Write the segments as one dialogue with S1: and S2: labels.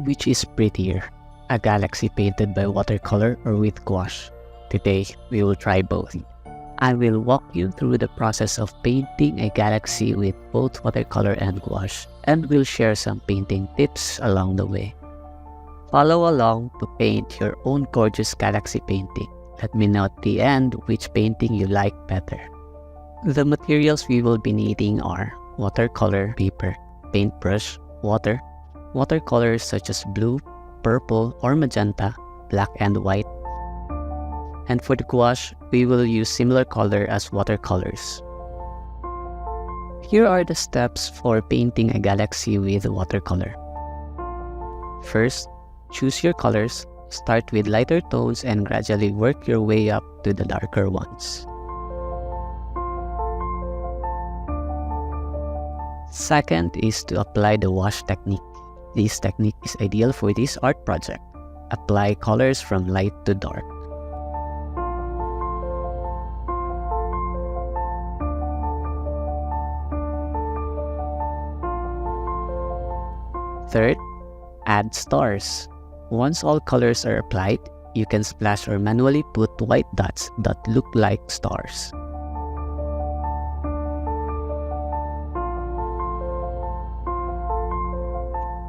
S1: Which is prettier, a galaxy painted by watercolor or with gouache? Today, we will try both. I will walk you through the process of painting a galaxy with both watercolor and gouache, and we'll share some painting tips along the way. Follow along to paint your own gorgeous galaxy painting. Let me know at the end which painting you like better. The materials we will be needing are watercolor paper, paintbrush, water, watercolors such as blue, purple, or magenta, black and white. And for the gouache, we will use similar color as watercolors. Here are the steps for painting a galaxy with watercolor. First, choose your colors. Start with lighter tones and gradually work your way up to the darker ones. Second is to apply the wash technique. This technique is ideal for this art project. Apply colors from light to dark. Third, add stars. Once all colors are applied, you can splash or manually put white dots that look like stars.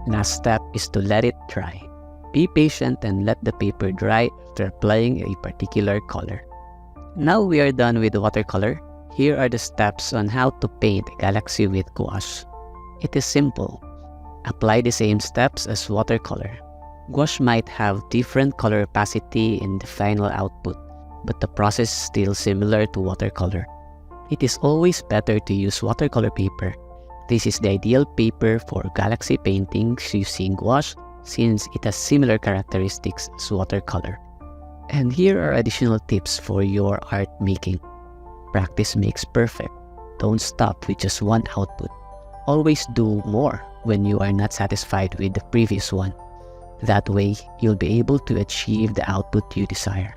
S1: Last step is to let it dry. Be patient and let the paper dry after applying a particular color. Now we are done with watercolor. Here are the steps on how to paint a galaxy with gouache. It is simple. Apply the same steps as watercolor. Gouache might have different color opacity in the final output, but the process is still similar to watercolor. It is always better to use watercolor paper. This is the ideal paper for galaxy paintings using gouache since it has similar characteristics as watercolor. And here are additional tips for your art making. Practice makes perfect. Don't stop with just one output. Always do more when you are not satisfied with the previous one. That way, you'll be able to achieve the output you desire.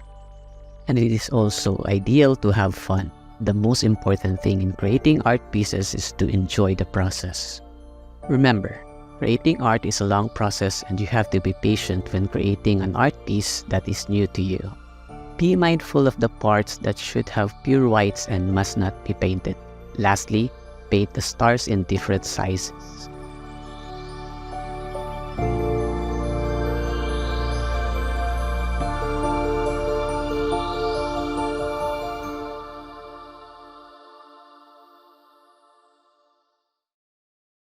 S1: And it is also ideal to have fun. The most important thing in creating art pieces is to enjoy the process. Remember, creating art is a long process and you have to be patient when creating an art piece that is new to you. Be mindful of the parts that should have pure whites and must not be painted. Lastly, paint the stars in different sizes.